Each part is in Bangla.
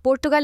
পর্তুগাল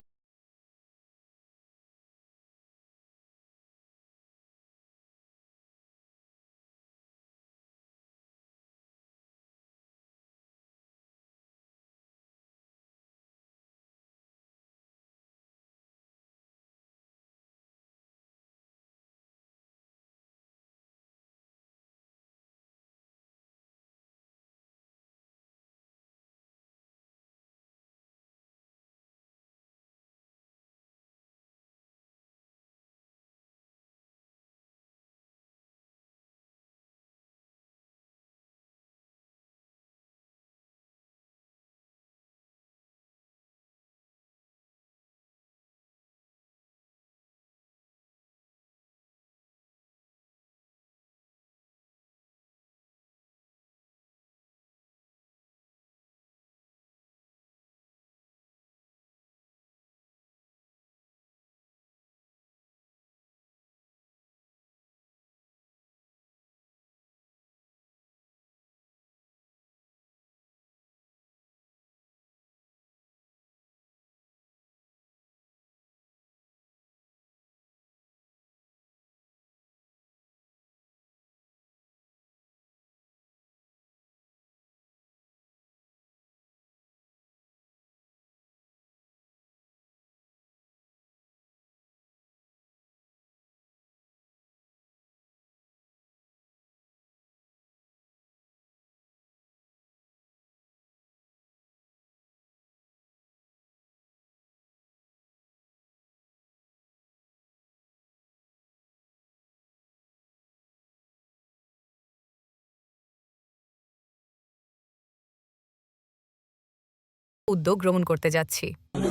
উদ্যোগ গ্রহণ করতে যাচ্ছি।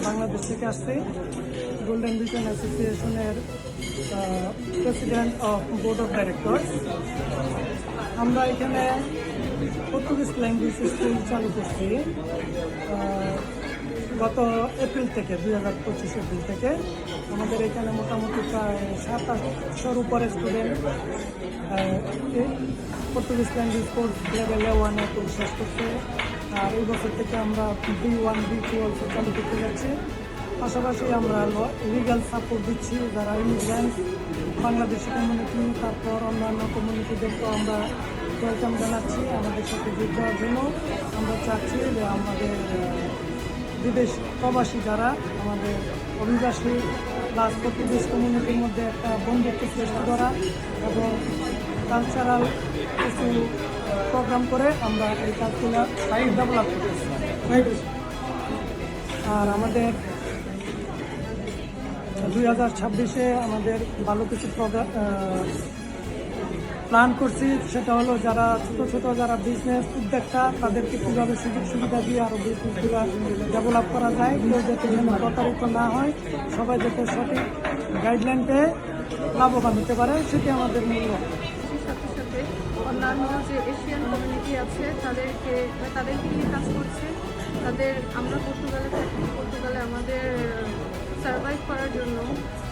বাংলাদেশ থেকে আসছি, গোল্ডেন ভিশন অ্যাসোসিয়েশনের president of board of director. আমরা এখানে পর্তুগিজ ল্যাঙ্গুয়েজ স্কুল চালু করছি গত এপ্রিল থেকে, 2025 এপ্রিল থেকে। আমাদের এখানে মোটামুটি প্রায় 700-800 উপরে স্টুডেন্ট পর্তুগিজ ল্যাঙ্গুয়েজ কোর্স লেভেলে 1 কোর্স শেষ করছে। আর এই বছর থেকে আমরা B1 B2 অলসো চালু করতে যাচ্ছি। পাশাপাশি আমরা লিগাল সাপোর্ট দিচ্ছি যারা ইমিগ্রেন্ট, বাংলাদেশি কমিউনিটি, তারপর অন্যান্য কমিউনিটিদেরকেও আমরা ওয়েলকাম জানাচ্ছি আমাদের সাথে যুক্ত হওয়ার জন্য। আমরা চাচ্ছি যে আমাদের বিদেশ প্রবাসী যারা আমাদের অভিবাসী প্লাস পর্তুগিজ কমিউনিটির মধ্যে একটা বন্ধুত্ব সৃষ্টি করা এবং কালচারাল কিছু প্রোগ্রাম করে আমরা এই কাজগুলো ডেভেলপ করতেছি। আর আমাদের 2026-এ আমাদের ভালো কিছু প্ল্যান করছি, সেটা হলো যারা ছোট যারা বিজনেস উদ্যোক্তা তাদেরকে কীভাবে সুযোগ সুবিধা দিয়ে আরও বিজনেসগুলো ডেভেলপ করা যায়, কেউ যাতে যেন প্রতারিত না হয়, সবাই যাতে সঠিক গাইডলাইনতে লাভবান হতে পারে, সেটি আমাদের মূল লক্ষ্য। সাথে সাথে অন্যান্য যে এশিয়ান কমিউনিটি আছে তাদেরকে নিয়ে কাজ করছে। আমরা পর্তুগালে থাকি, পর্তুগালে আমাদের সার্ভাইভ করার জন্য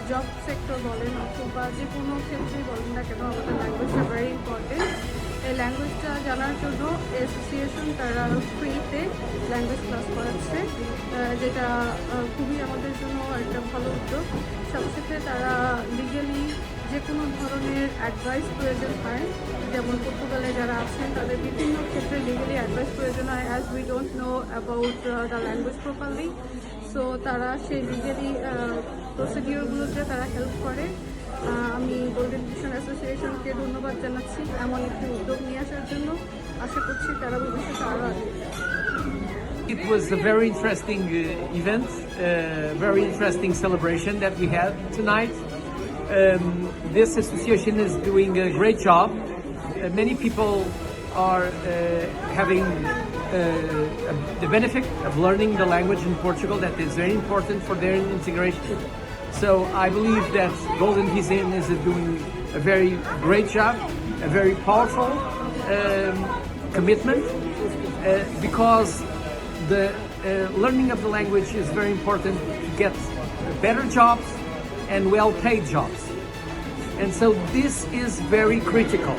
জব সেক্টর বলেন অথবা যে কোনো ক্ষেত্রেই বলেন না কেন, আমাদের ল্যাঙ্গুয়েজটা ভেরি ইম্পর্টেন্ট। এই ল্যাঙ্গুয়েজটা জানার জন্য অ্যাসোসিয়েশন তারা ফ্রিতে ল্যাঙ্গুয়েজ ক্লাস করাচ্ছে, যেটা খুবই আমাদের জন্য একটা ভালো উদ্যোগ। সাথে সাথে তারা লিগালি যে কোনো ধরনের অ্যাডভাইস প্রয়োজন হয়, যেমন পর্তুগালে যারা আছেন তাদের বিভিন্ন ক্ষেত্রে লিগালি অ্যাডভাইস প্রয়োজন হয়, as we don't know about the language properly. So তারা সেই লিগালি প্রসিডিওরগুলোতে তারা হেল্প করে। আমি গোল্ডেন ভিশন অ্যাসোসিয়েশনকে ধন্যবাদ জানাচ্ছি এমন একটি উদ্যোগ নিয়ে আসার জন্য। আশা করছি তারা ভবিষ্যতে আরও আসবে। It was a very interesting event, very interesting celebration that we had tonight. This association is doing a great job. Many people are having the benefit of learning the language in Portugal that is very important for their integration. So I believe that Golden Vision is doing a very great job, a very powerful commitment because the learning of the language is very important to get better jobs and well-paid jobs. And so this is very critical.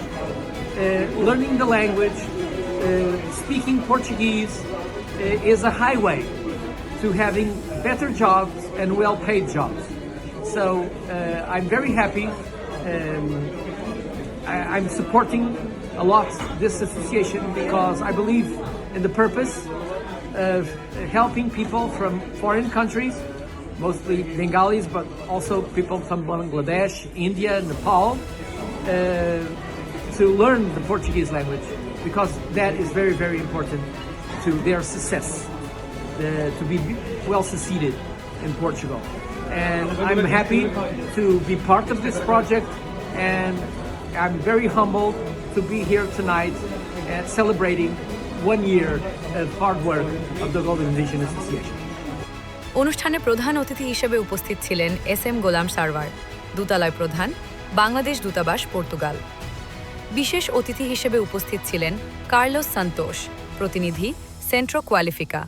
Learning the language, speaking Portuguese is a highway to having better jobs and well-paid jobs. So I'm very happy. I'm supporting a lot this association because I believe in the purpose of helping people from foreign countries, mostly Bengalis, but also people from Bangladesh, India, Nepal, to learn the Portuguese language because that is very, very important to their success, to be well succeeded in Portugal. And I'm happy to be part of this project, and I'm very humbled to be here tonight celebrating 1 year of hard work of the Golden Vision Association. অনুষ্ঠানে প্রধান অতিথি হিসেবে উপস্থিত ছিলেন SM গোলাম সারওয়ার, দূতালয় প্রধান, বাংলাদেশ দূতাবাস, পর্তুগাল। বিশেষ অতিথি হিসেবে উপস্থিত ছিলেন কার্লোস সান্তোস, প্রতিনিধি, সেন্ট্রো কোয়ালিফিকা।